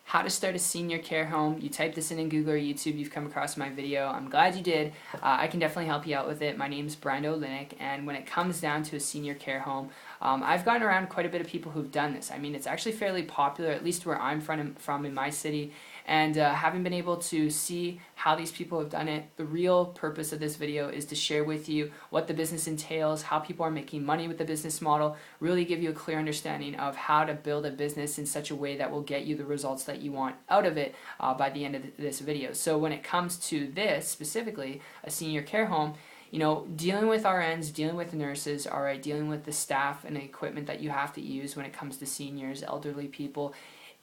how to start a senior care home. You type this in Google or YouTube, you've come across my video. I'm glad you did. I can definitely help you out with it. My name's Brando Linick, and when it comes down to a senior care home, I've gotten around quite a bit of people who've done this. I mean, it's actually fairly popular, at least where I'm from in my city. And having been able to see how these people have done it, the real purpose of this video is to share with you what the business entails, how people are making money with the business model, really give you a clear understanding of how to build a business in such a way that will get you the results that you want out of it by the end of this video. So when it comes to this, specifically, a senior care home, you know, dealing with RNs, dealing with nurses, all right, dealing with the staff and the equipment that you have to use when it comes to seniors, elderly people,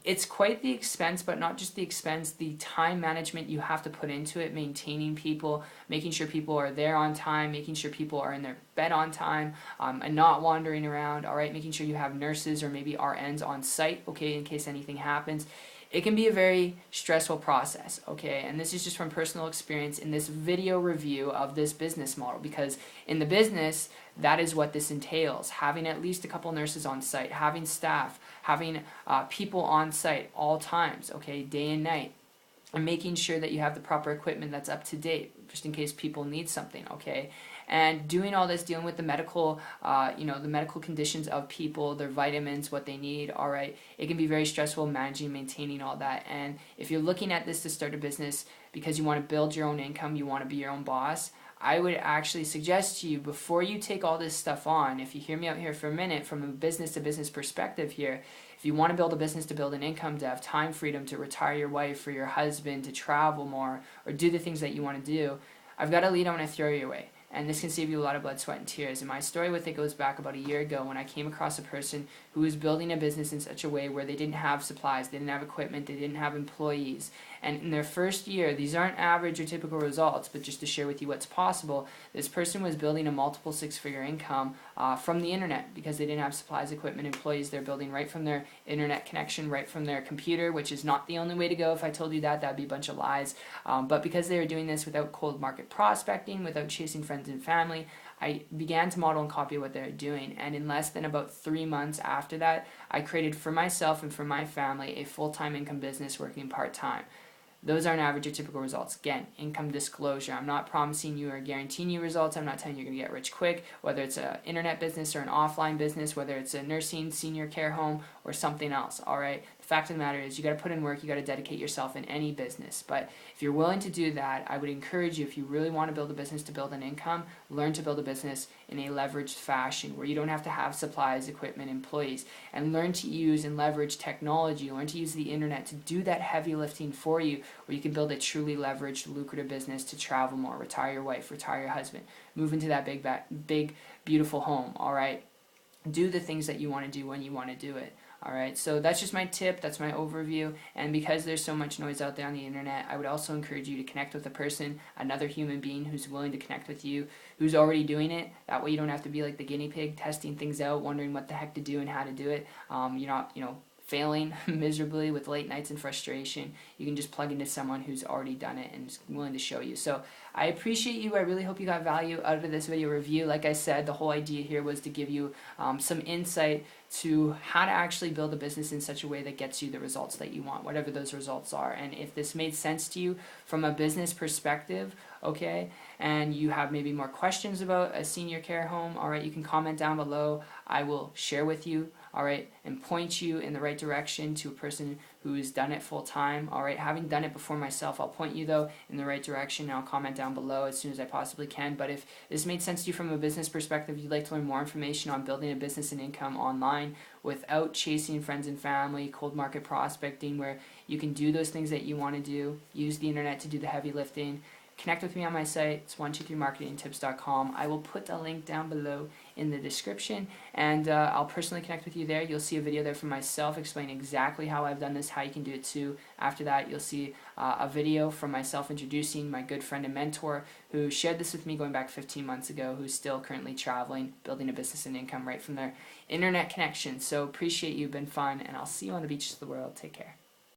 it's quite the expense, but not just the expense, the time management you have to put into it, maintaining people, making sure people are there on time, making sure people are in their bed on time, and not wandering around, all right, making sure you have nurses or maybe RNs on site, okay, in case anything happens. It can be a very stressful process, okay, and this is just from personal experience in this video review of this business model, because in the business, that is what this entails, having at least a couple nurses on site, having staff, having people on site all times, okay, day and night, and making sure that you have the proper equipment that's up to date, just in case people need something, okay? And doing all this, dealing with the medical, the medical conditions of people, their vitamins, what they need, all right, it can be very stressful managing, maintaining all that. And if you're looking at this to start a business because you want to build your own income, you want to be your own boss, I would actually suggest to you, before you take all this stuff on, if you hear me out here for a minute, from a business to business perspective here, if you want to build a business to build an income, to have time freedom, to retire your wife or your husband, to travel more, or do the things that you want to do, I've got a lead I want to throw your way. And this can save you a lot of blood, sweat, and tears. And my story with it goes back about a year ago when I came across a person who was building a business in such a way where they didn't have supplies, they didn't have equipment, they didn't have employees. And in their first year, these aren't average or typical results, but just to share with you what's possible, this person was building a multiple six-figure income from the internet because they didn't have supplies, equipment, employees. They're building right from their internet connection, right from their computer, which is not the only way to go. If I told you that, that'd be a bunch of lies. But because they were doing this without cold market prospecting, without chasing friends and family, I began to model and copy what they're doing, and in less than about 3 months after that, I created for myself and for my family a full-time income business working part-time. Those aren't average or typical results. Again, income disclosure. I'm not promising you or guaranteeing you results. I'm not telling you you're going to get rich quick, whether it's an internet business or an offline business, whether it's a nursing, senior care home, or something else, all right? The fact of the matter is you got to put in work, you got to dedicate yourself in any business. But if you're willing to do that, I would encourage you, if you really want to build a business to build an income, learn to build a business in a leveraged fashion where you don't have to have supplies, equipment, employees, and learn to use and leverage technology, learn to use the internet to do that heavy lifting for you, where you can build a truly leveraged, lucrative business to travel more, retire your wife, retire your husband, move into that big, beautiful home, all right? Do the things that you want to do when you want to do it. Alright, so that's just my tip, that's my overview, and because there's so much noise out there on the internet, I would also encourage you to connect with a person, another human being who's willing to connect with you, who's already doing it. That way you don't have to be like the guinea pig, testing things out, wondering what the heck to do and how to do it. You're not, failing miserably with late nights and frustration. You can just plug into someone who's already done it and is willing to show you. So I appreciate you. I really hope you got value out of this video review. Like I said, the whole idea here was to give you some insight to how to actually build a business in such a way that gets you the results that you want, whatever those results are. And if this made sense to you from a business perspective, okay, and you have maybe more questions about a senior care home, all right, you can comment down below. I will share with you, all right, and point you in the right direction to a person who's done it full time, all right. Having done it before myself, I'll point you though in the right direction, and I'll comment down below as soon as I possibly can. But if this made sense to you from a business perspective, you'd like to learn more information on building a business and income online without chasing friends and family, cold market prospecting, where you can do those things that you want to do, use the internet to do the heavy lifting, connect with me on my site. It's 123marketingtips.com. I will put the link down below in the description, and I'll personally connect with you there. You'll see a video there from myself explaining exactly how I've done this, how you can do it too. After that, you'll see a video from myself introducing my good friend and mentor who shared this with me going back 15 months ago, who's still currently traveling, building a business and income right from their internet connection. So appreciate you, been fun, and I'll see you on the beaches of the world. Take care.